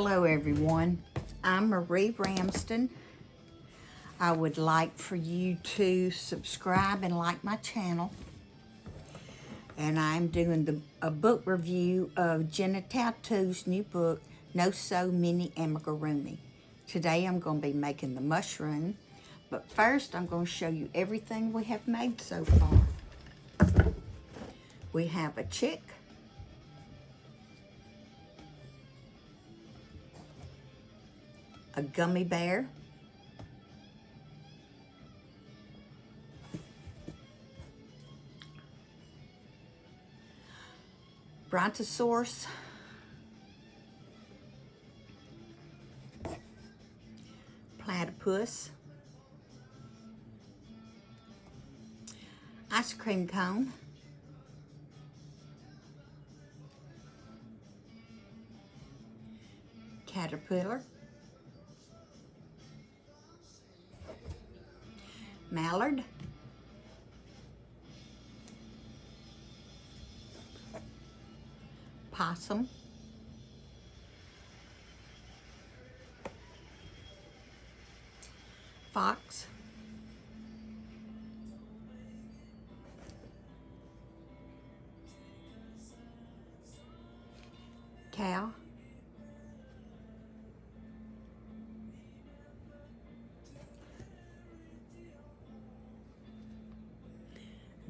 Hello everyone, I'm Marie Ramsden. I would like for you to subscribe and like my channel. And I'm doing a book review of Jenna Tauto's new book, No Sew Mini Amigurumi. Today I'm going to be making the mushroom, but first I'm going to show you everything we have made so far. We have a chick, a gummy bear, brontosaurus, platypus, ice cream cone, caterpillar, mallard, possum, fox, cow,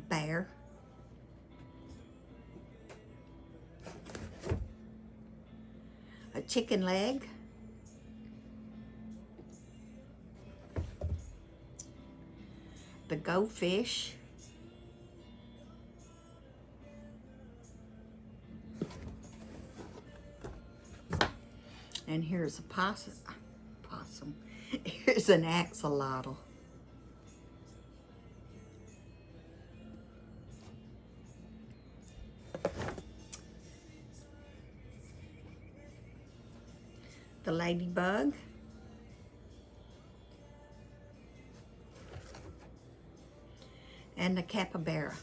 bear, a chicken leg, the goldfish, and here's a possum. Here's an axolotl. The ladybug, and the capybara.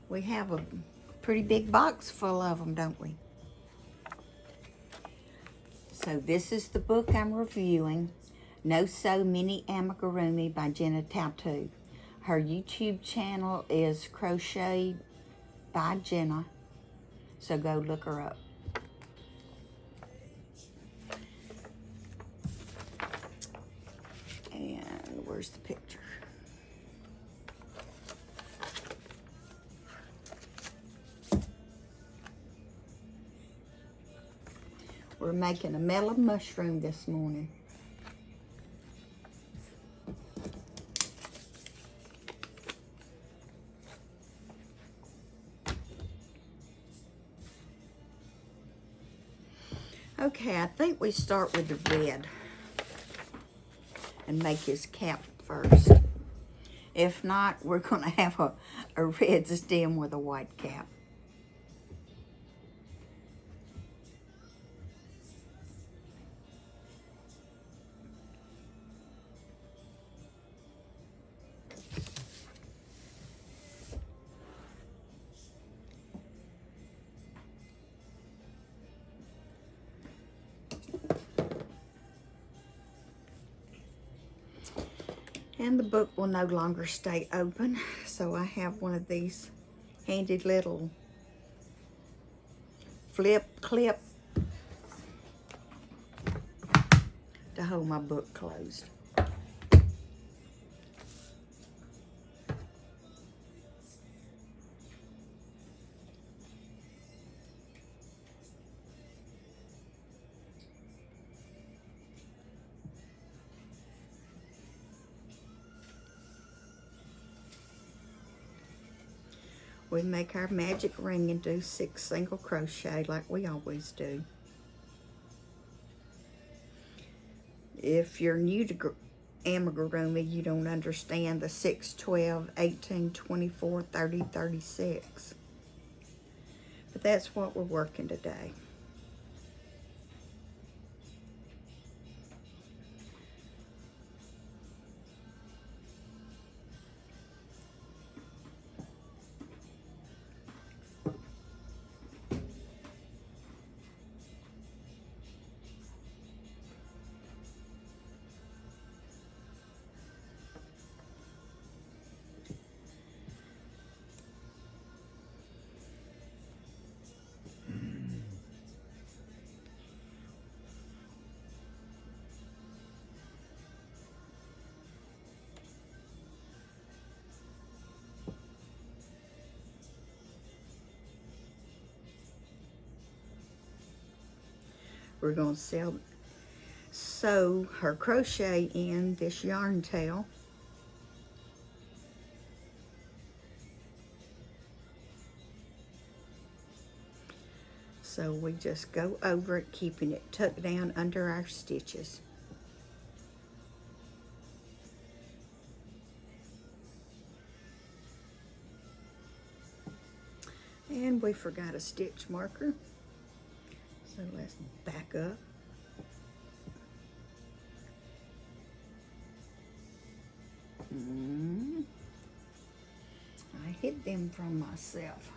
We have a pretty big box full of them, don't we? So this is the book I'm reviewing, No Sew Mini Amigurumi by Jenna Tauto. Her YouTube channel is Crochet by Jenna, so go look her up. And where's the picture? We're making a melon mushroom this morning. Okay, I think we start with the red and make his cap first. If not, we're going to have a red stem with a white cap. And the book will no longer stay open, so I have one of these handy little flip clip to hold my book closed. We make our magic ring and do 6 single crochet like we always do. If you're new to amigurumi, you don't understand the 6, 12, 18, 24, 30, 36. But that's what we're working today. We're going to sew her crochet in this yarn tail. So we just go over it, keeping it tucked down under our stitches. And we forgot a stitch marker. So let's back up. I hid them from myself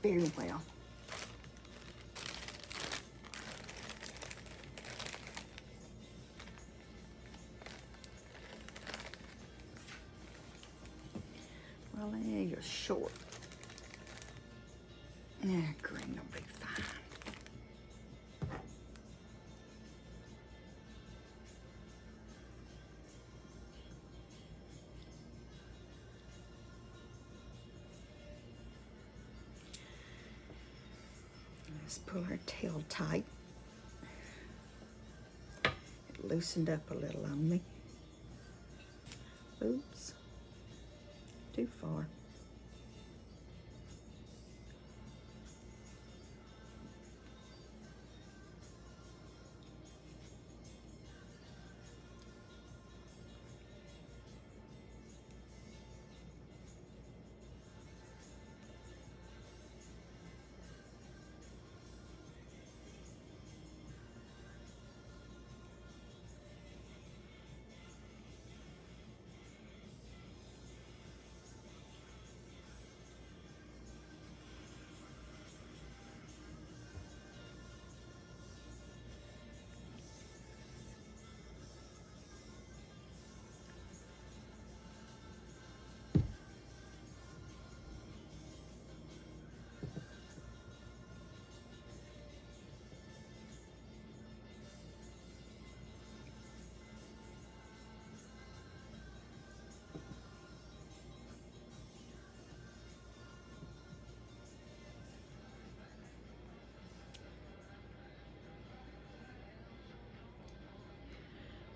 very well. Well, you're short. Green will be fine. Let's pull our tail tight. It loosened up a little on me. Oops, too far.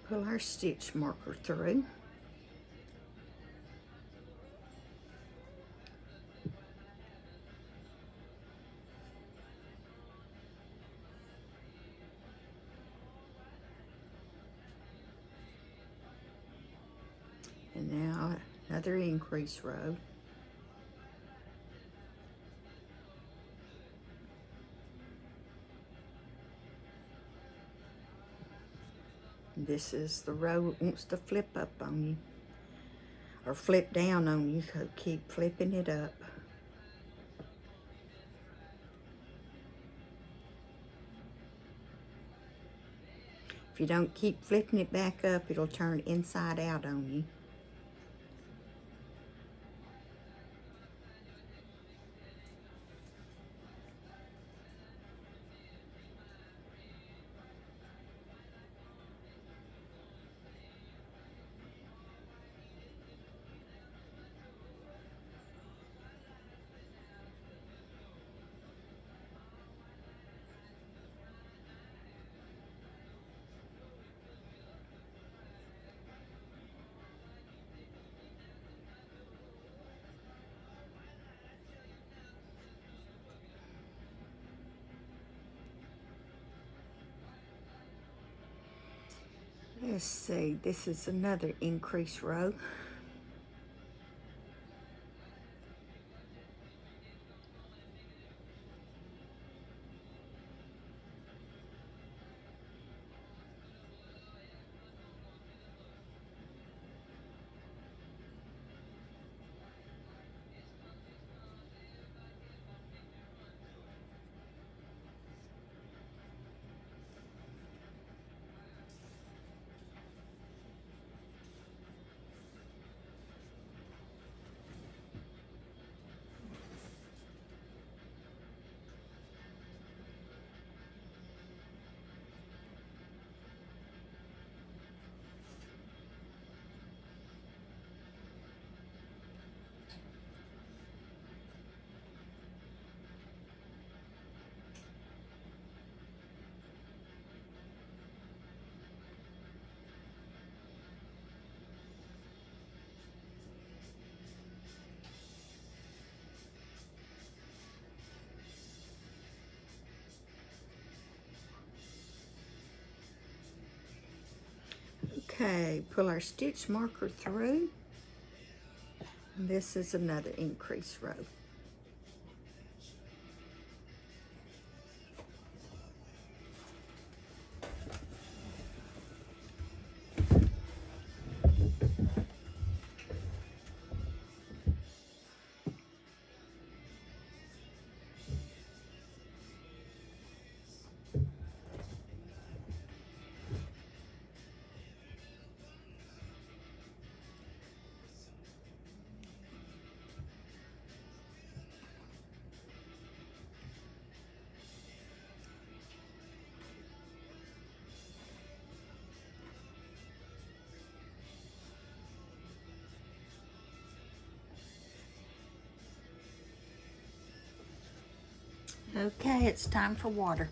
Pull our stitch marker through. And now another increase row. This is the row that wants to flip up on you, or flip down on you, so keep flipping it up. If you don't keep flipping it back up, it'll turn inside out on you. Let's see, this is another increase row. Okay, pull our stitch marker through. And this is another increase row. Okay, it's time for water.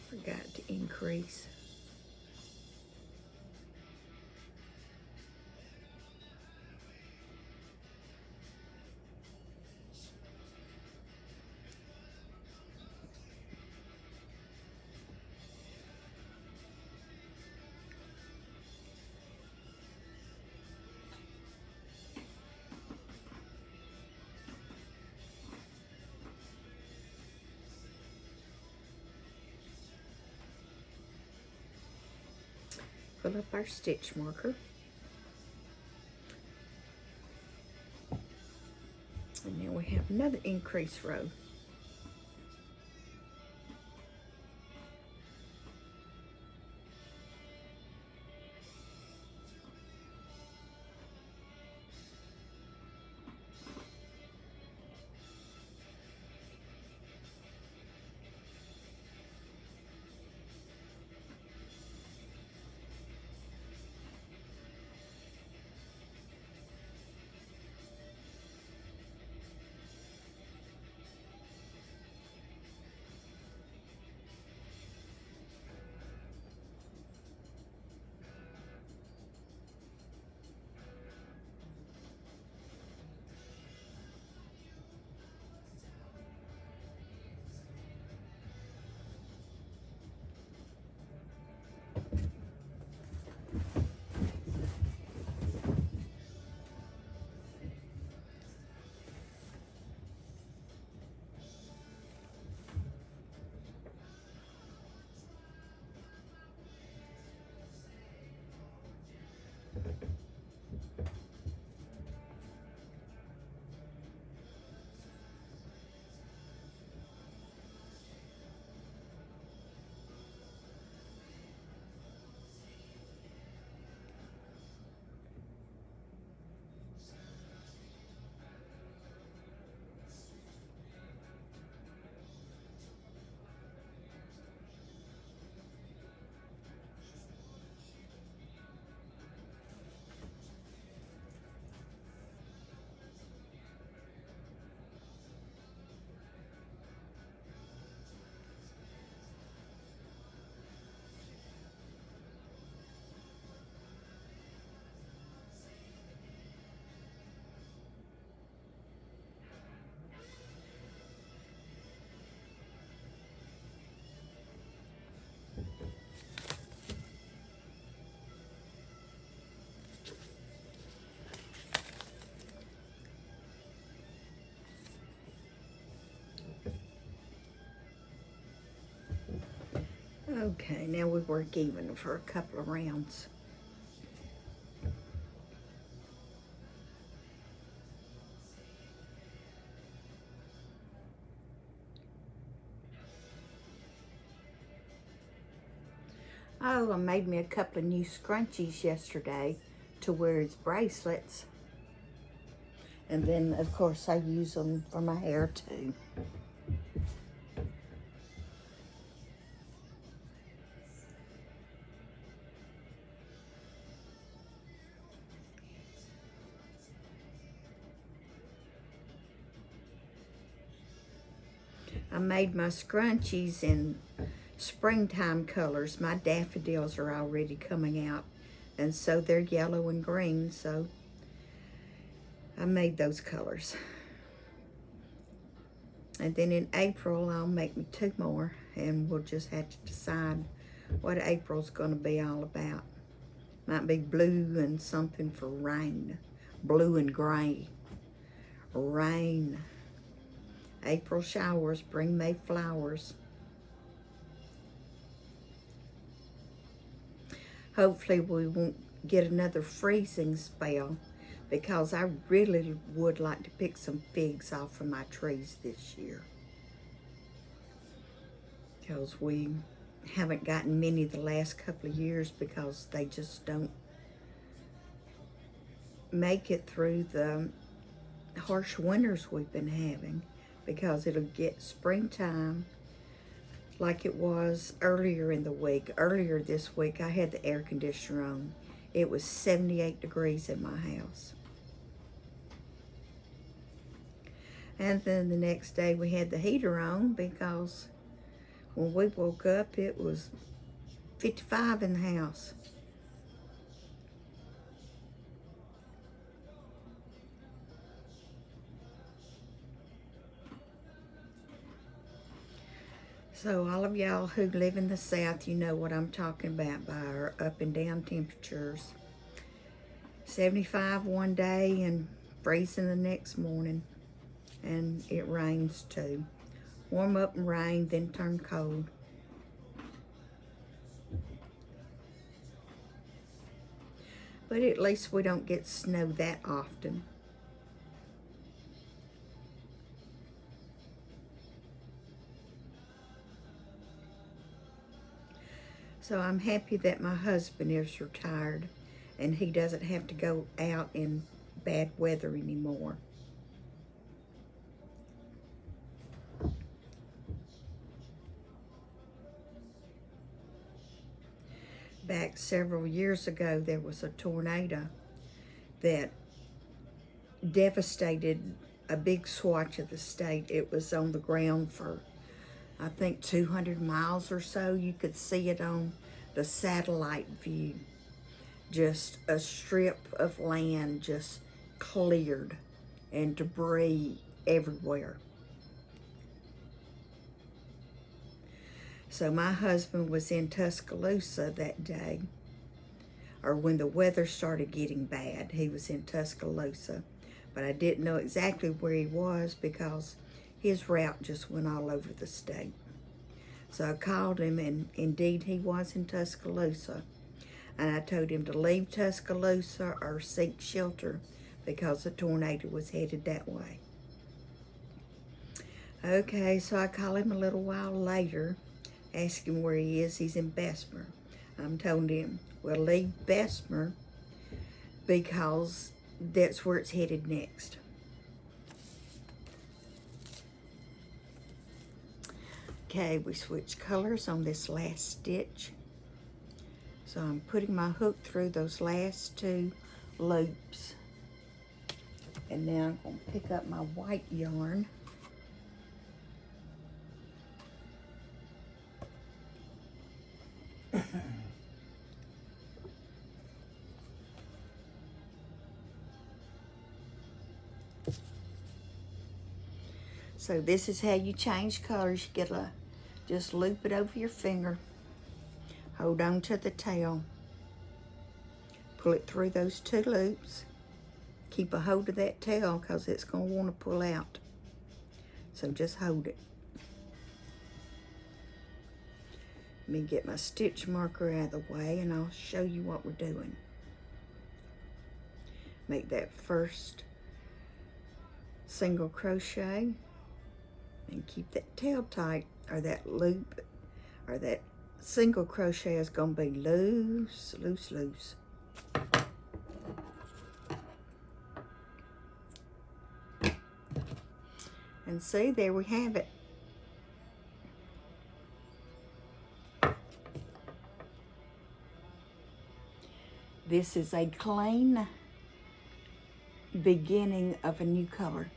Forgot to increase. Pull up our stitch marker. And now we have another increase row. Okay, now we work even for a couple of rounds. Oh, I made me a couple of new scrunchies yesterday to wear as bracelets. And then, of course, I use them for my hair, too. I made my scrunchies in springtime colors. My daffodils are already coming out, and so they're yellow and green, so I made those colors. And then in April, I'll make me 2 more, and we'll just have to decide what April's going to be all about. Might be blue and something for rain. Blue and gray. Rain. April showers bring May flowers. Hopefully we won't get another freezing spell, because I really would like to pick some figs off of my trees this year. Because we haven't gotten many the last couple of years because they just don't make it through the harsh winters we've been having, because it'll get springtime like it was earlier in the week. Earlier this week, I had the air conditioner on. It was 78 degrees in my house. And then the next day we had the heater on, because when we woke up it was 55 in the house. So all of y'all who live in the South, you know what I'm talking about by our up and down temperatures. 75 one day and freezing the next morning. And it rains too. Warm up and rain, then turn cold. But at least we don't get snow that often. So I'm happy that my husband is retired and he doesn't have to go out in bad weather anymore. Back several years ago, there was a tornado that devastated a big swatch of the state. It was on the ground for, I think, 200 miles or so. You could see it on the satellite view. Just a strip of land just cleared and debris everywhere. So my husband was in Tuscaloosa that day, or when the weather started getting bad, he was in Tuscaloosa. But I didn't know exactly where he was because his route just went all over the state. So I called him, and indeed he was in Tuscaloosa. And I told him to leave Tuscaloosa or seek shelter because the tornado was headed that way. Okay, so I call him a little while later, ask him where he is. He's in Bessemer. I'm telling him, we'll leave Bessemer because that's where it's headed next. Okay, we switched colors on this last stitch. So I'm putting my hook through those last 2 loops. And now I'm going to pick up my white yarn. So this is how you change colors. You get just loop it over your finger. Hold on to the tail. Pull it through those 2 loops. Keep a hold of that tail because it's going to want to pull out. So just hold it. Let me get my stitch marker out of the way and I'll show you what we're doing. Make that first single crochet and keep that tail tight, or that loop, or that single crochet is going to be loose, loose, loose. And see, there we have it. This is a clean beginning of a new color.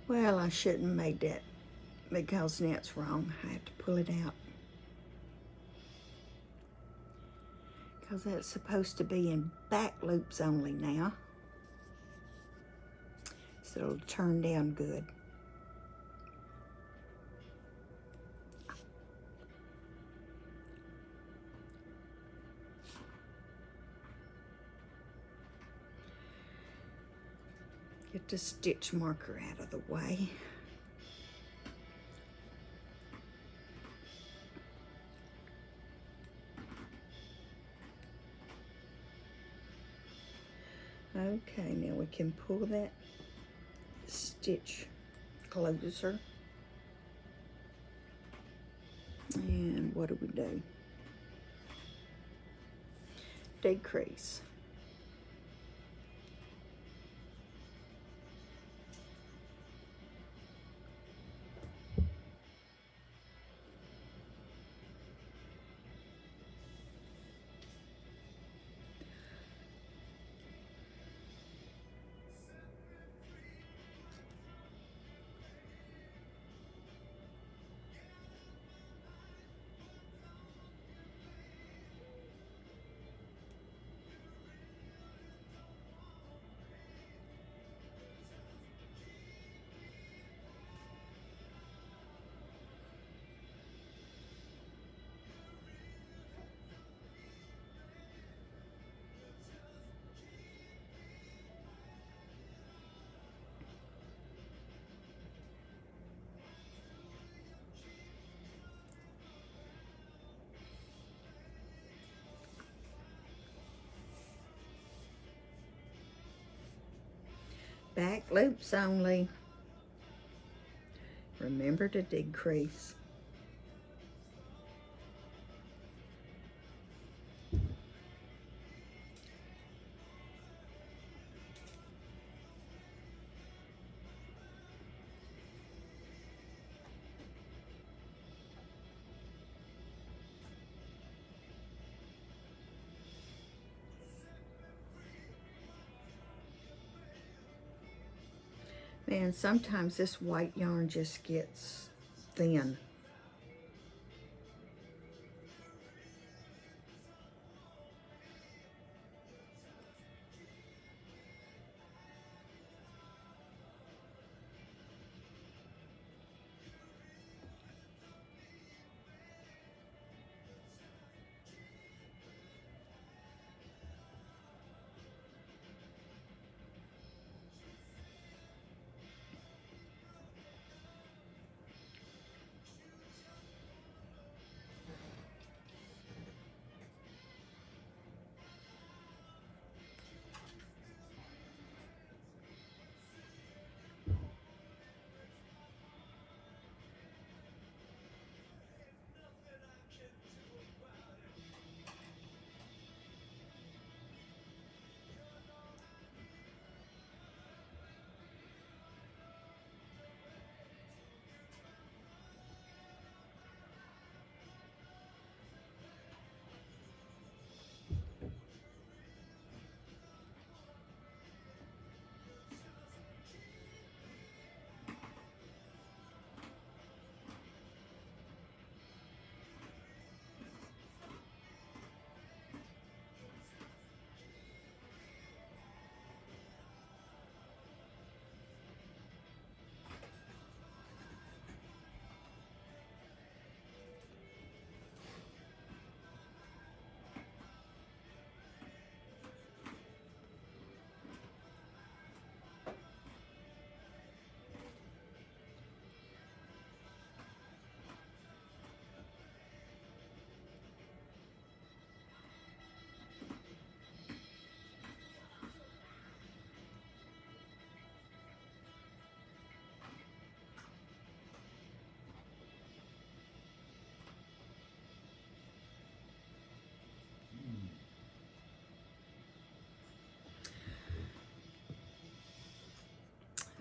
Well, I shouldn't have made that because now it's wrong. I have to pull it out. Because that's supposed to be in back loops only now. So it'll turn down good. Get the stitch marker out of the way. Okay, now we can pull that stitch closer. And what do we do? Decrease. Back loops only. Remember to decrease. Man, sometimes this white yarn just gets thin.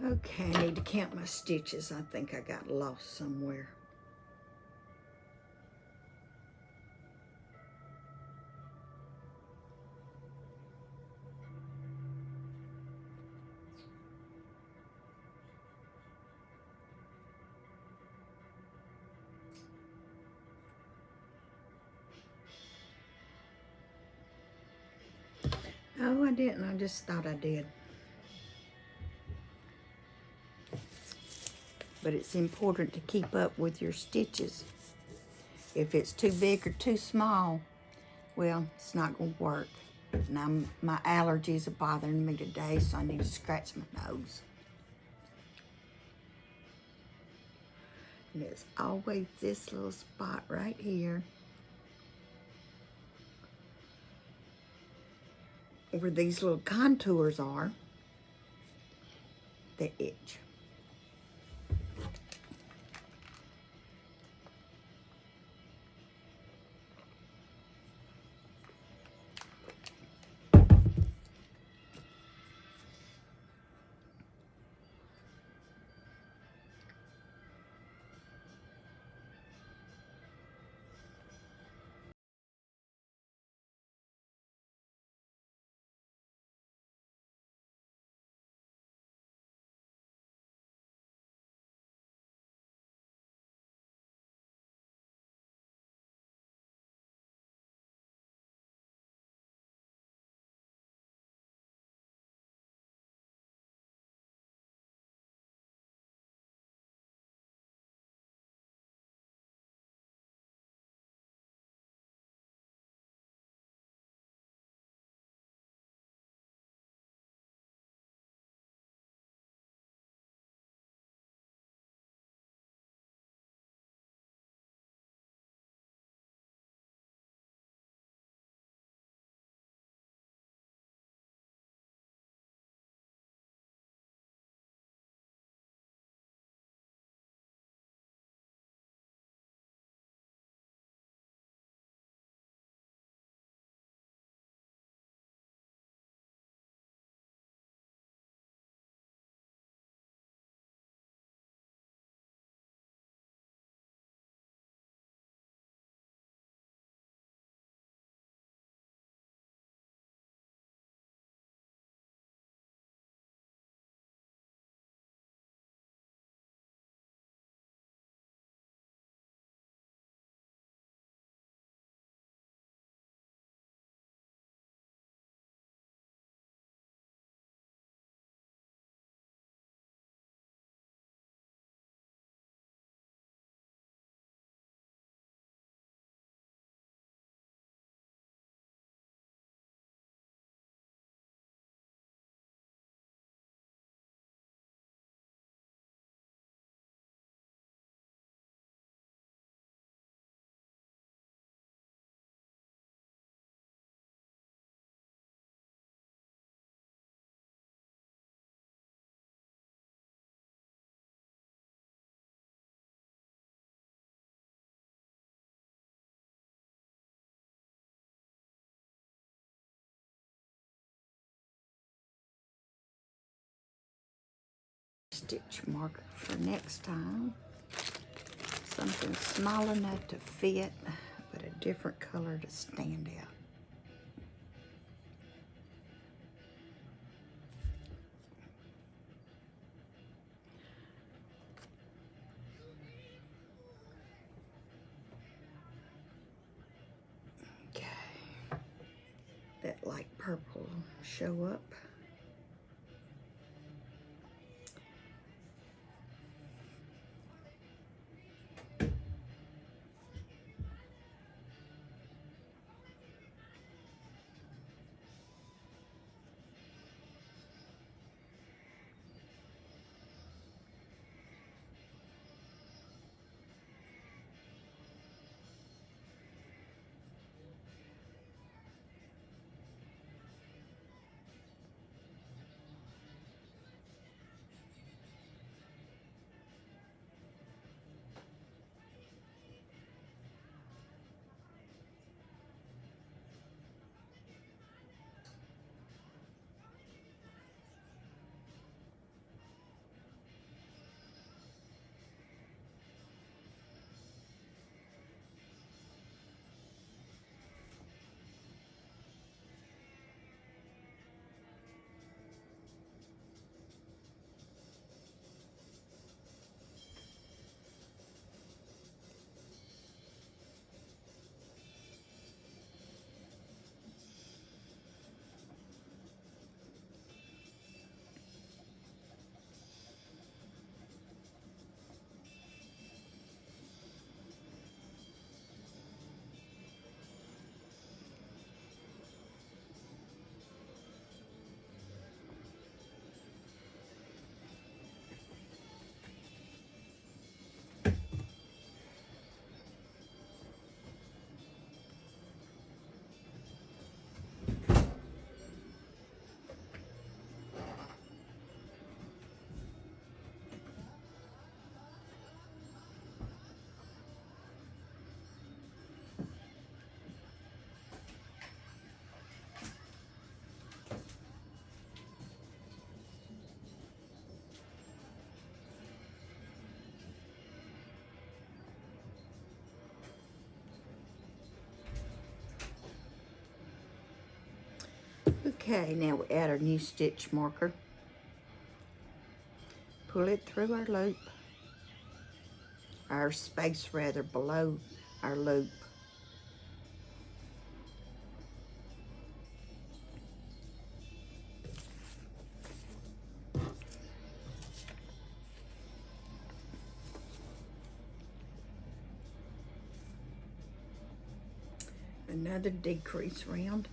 Okay, I need to count my stitches. I think I got lost somewhere. Oh, I didn't. I just thought I did. But it's important to keep up with your stitches. If it's too big or too small, well, it's not going to work. Now, my allergies are bothering me today, so I need to scratch my nose. And it's always this little spot right here where these little contours are that itch. Stitch marker for next time. Something small enough to fit, but a different color to stand out. Okay. That light purple show up. Okay, now we add our new stitch marker. Pull it through our loop, our space rather, below our loop. Another decrease round.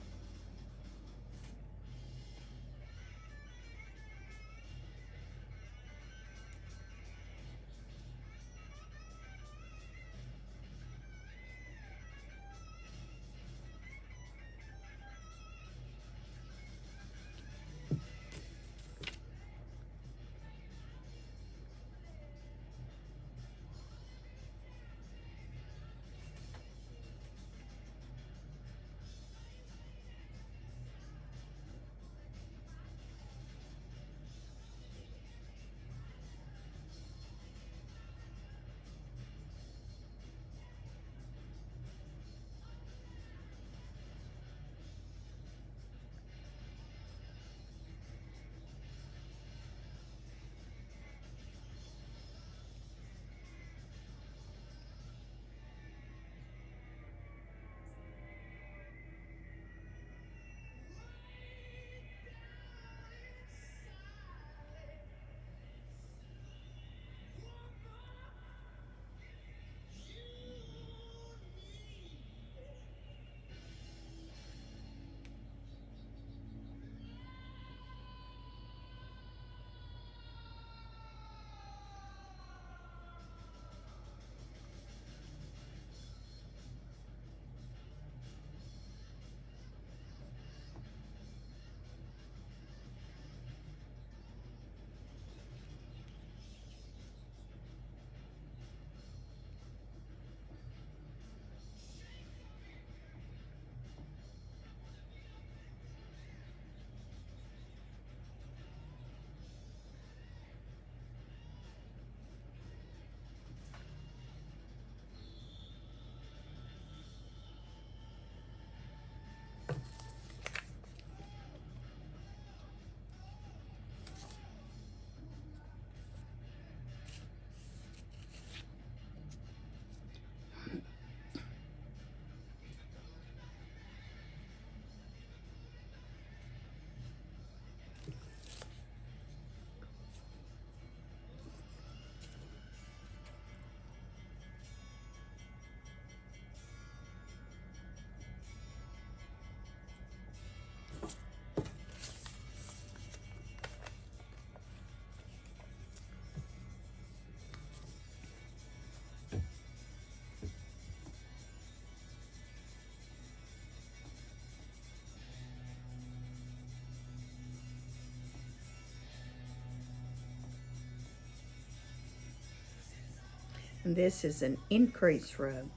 And this is an increase row.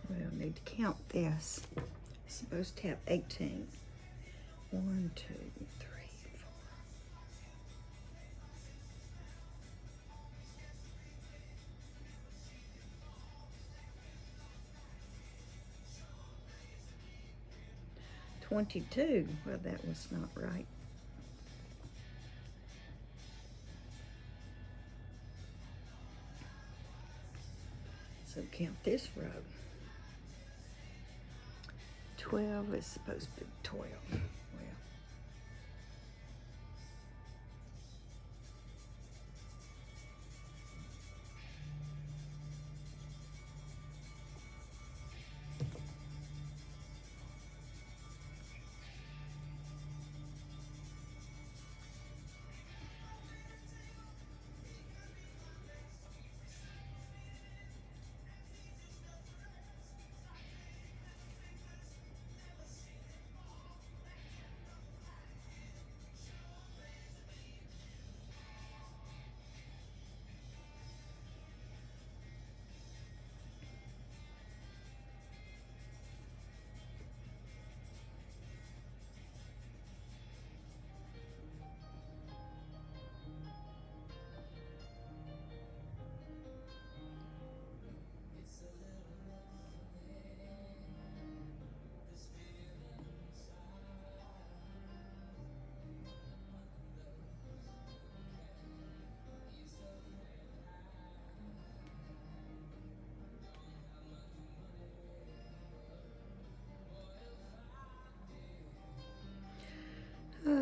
We'll need to count this. It's supposed to have 18. 1, 2, 3, 4. $22. Well, that was not right. So count this row. 12 is supposed to be 12. Well,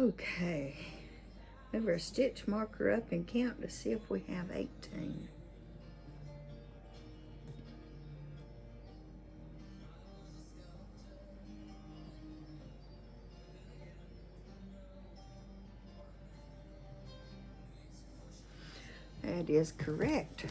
Okay, move our stitch marker up and count to see if we have 18. That is correct.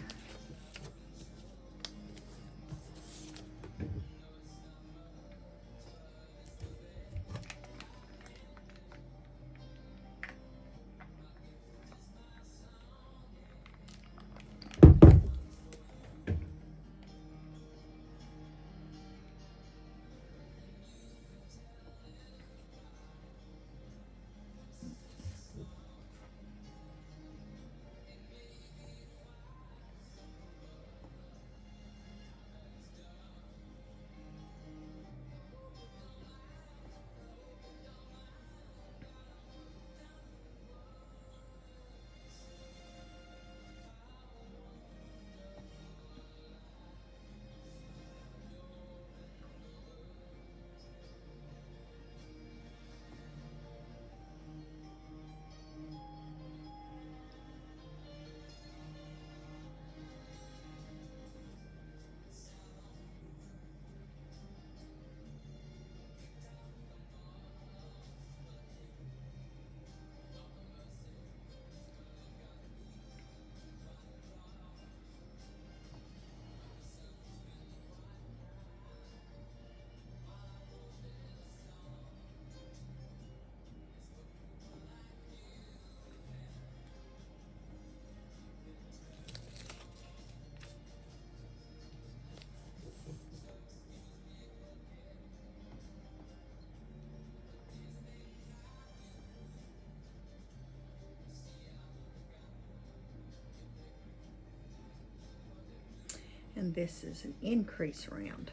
And this is an increase round.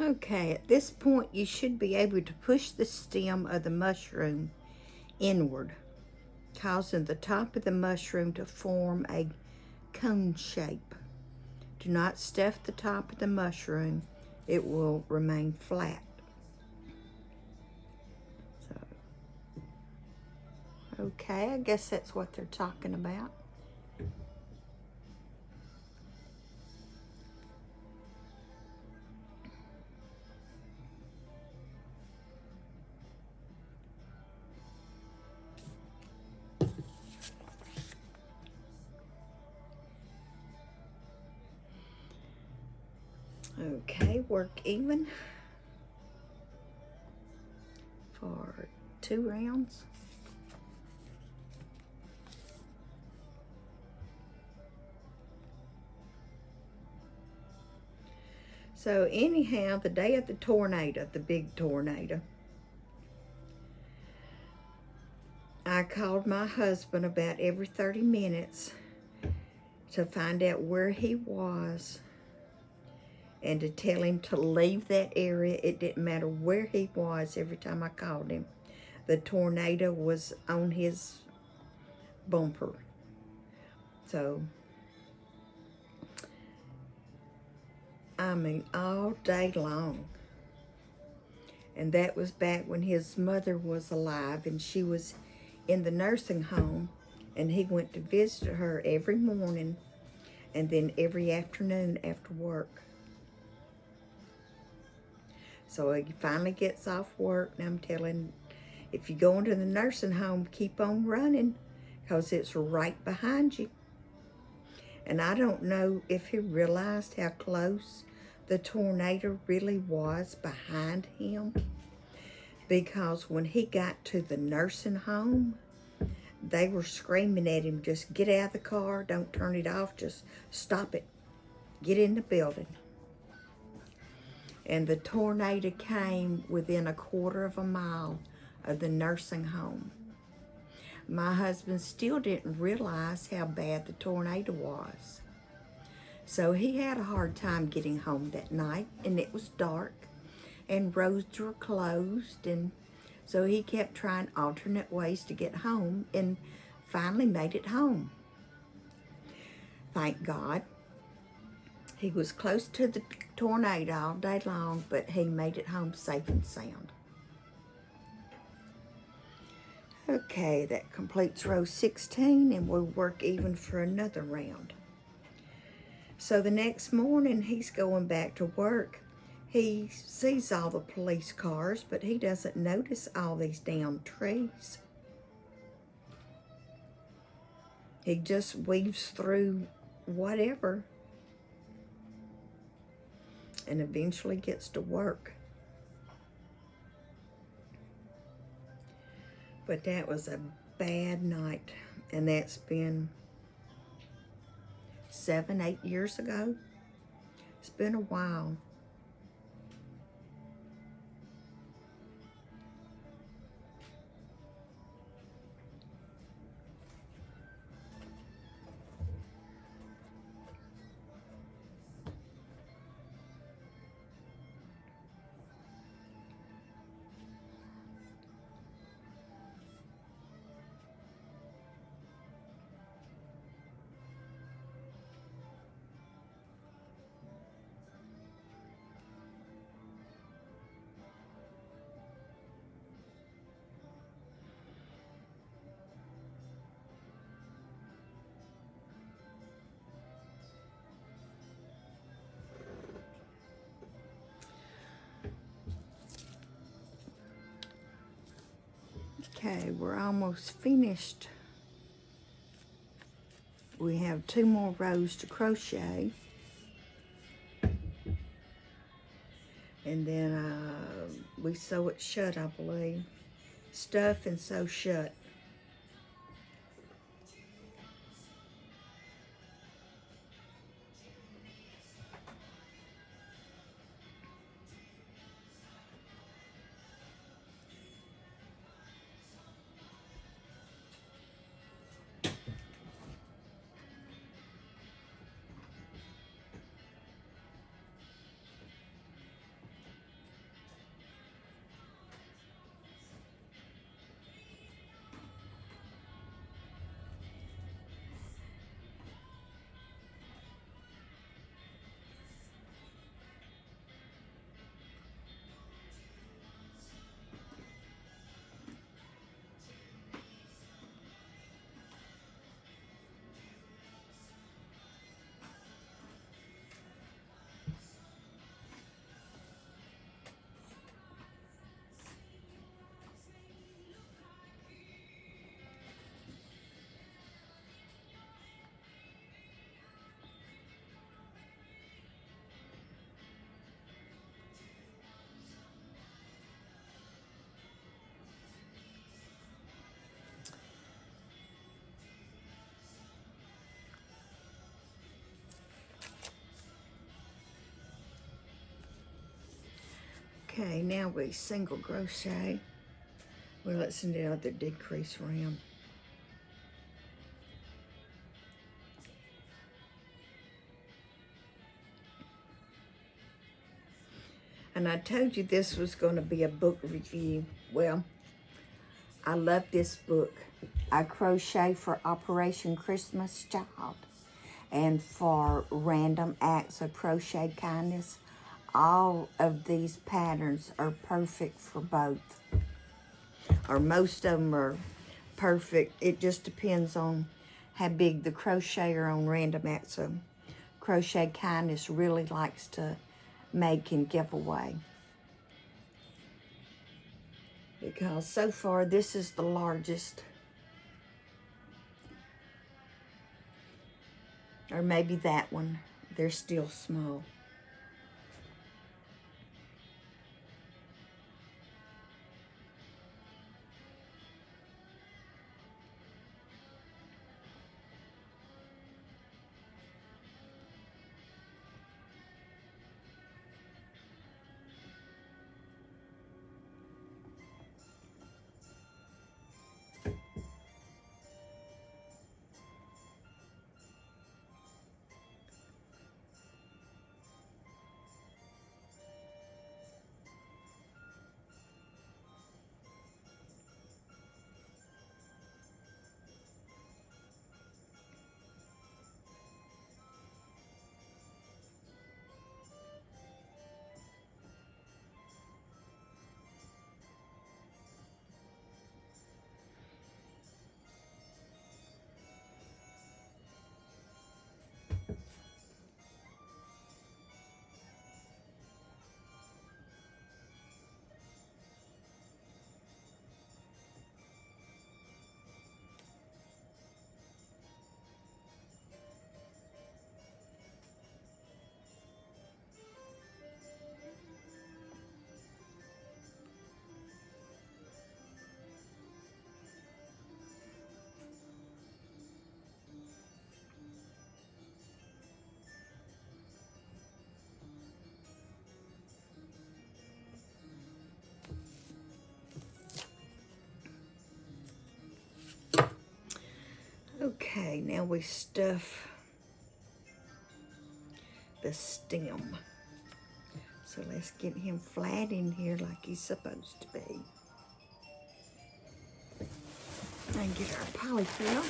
Okay, at this point you should be able to push the stem of the mushroom inward, causing the top of the mushroom to form a cone shape. Do not stuff the top of the mushroom. It will remain flat. So, okay, I guess that's what they're talking about. Okay, work even for 2 rounds. So anyhow, the day of the tornado, the big tornado, I called my husband about every 30 minutes to find out where he was and to tell him to leave that area. It didn't matter where he was. Every time I called him, the tornado was on his bumper. So, I mean, all day long. And that was back when his mother was alive and she was in the nursing home, and he went to visit her every morning and then every afternoon after work. So he finally gets off work, and I'm telling, if you go into the nursing home, keep on running, because it's right behind you. And I don't know if he realized how close the tornado really was behind him, because when he got to the nursing home, they were screaming at him, just get out of the car, don't turn it off, just stop it, get in the building. And the tornado came within a quarter of a mile of the nursing home. My husband still didn't realize how bad the tornado was. So he had a hard time getting home that night, and it was dark, and roads were closed, and so he kept trying alternate ways to get home, and finally made it home. Thank God. He was close to the tornado all day long, but he made it home safe and sound. Okay, that completes row 16, and we'll work even for another round. So the next morning, he's going back to work. He sees all the police cars, but he doesn't notice all these damn trees. He just weaves through whatever and eventually gets to work. But that was a bad night, and that's been 7, 8 years ago. It's been a while. Okay, we're almost finished. We have 2 more rows to crochet. And then we sew it shut, I believe. Stuff and sew shut. Okay, now we single crochet. Well, it's in the other decrease round. And I told you this was going to be a book review. Well, I love this book. I crochet for Operation Christmas Child and for Random Acts of Crochet Kindness. All of these patterns are perfect for both. Or most of them are perfect. It just depends on how big the crocheter on Random Acts of Crochet Kindness really likes to make and give away. Because so far this is the largest. Or maybe that one. They're still small. Okay, now we stuff the stem. So let's get him flat in here like he's supposed to be. And get our polyfill.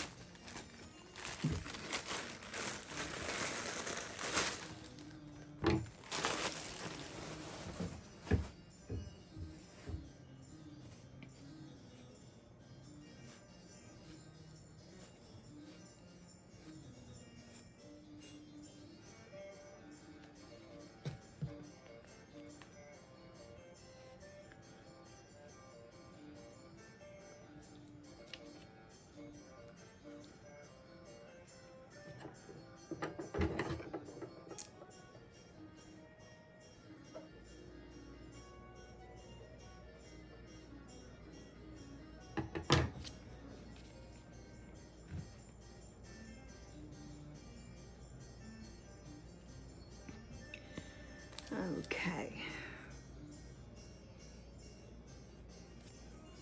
Okay.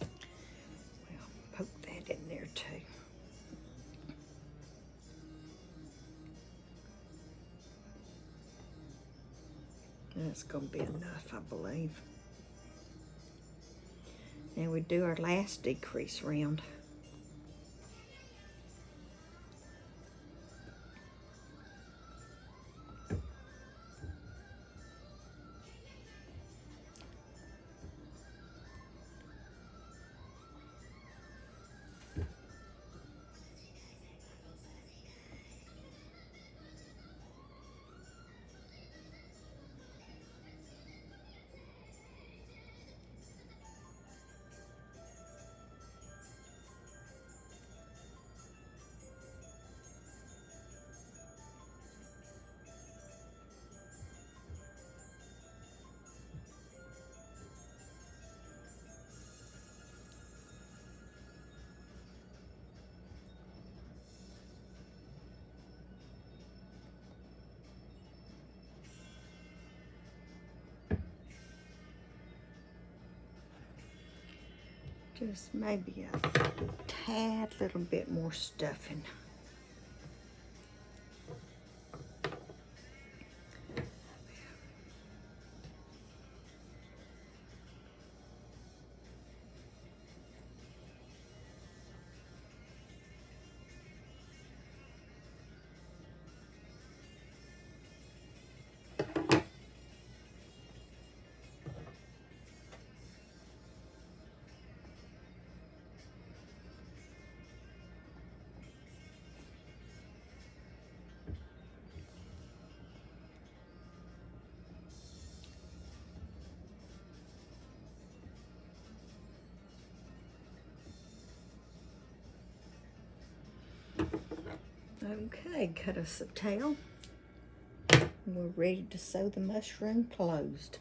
Well, poke that in there too. That's going to be enough, I believe. Now we do our last decrease round. Just maybe a tad little bit more stuffing. Okay, cut us a tail. We're ready to sew the mushroom closed.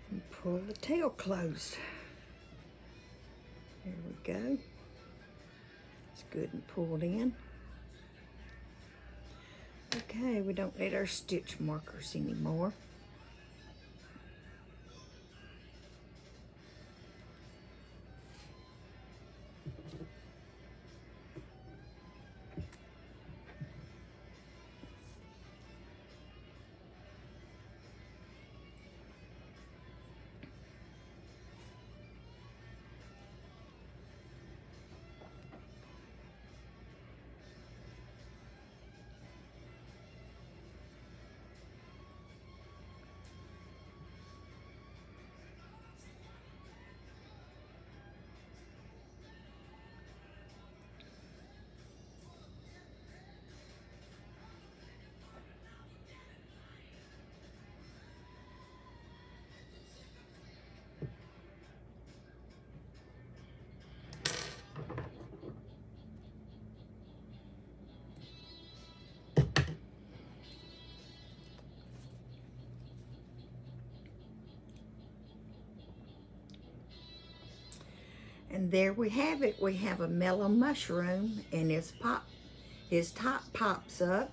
And pull the tail closed. There we go. It's good and pulled in. Okay, we don't need our stitch markers anymore. And there we have it. We have a mellow mushroom, and his top pops up.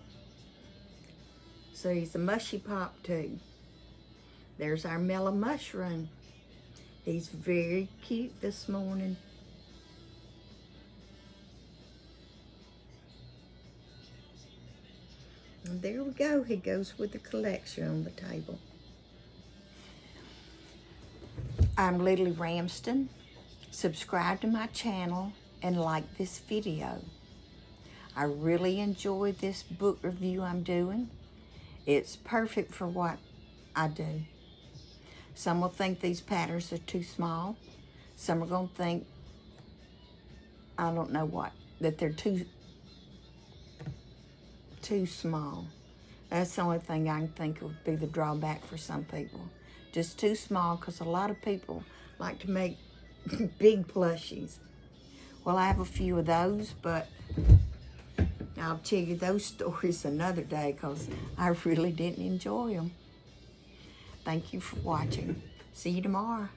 So he's a mushy pop too. There's our mellow mushroom. He's very cute this morning. And there we go. He goes with the collection on the table. I'm Lily Ramsden. Subscribe to my channel and like this video. I really enjoyed this book review I'm doing. It's perfect for what I do. Some will think these patterns are too small. Some are going to think, I don't know what, that they're too small. That's the only thing I can think of would be the drawback for some people. Just too small, because a lot of people like to make big plushies. Well, I have a few of those, but I'll tell you those stories another day, because I really didn't enjoy them. Thank you for watching. See you tomorrow.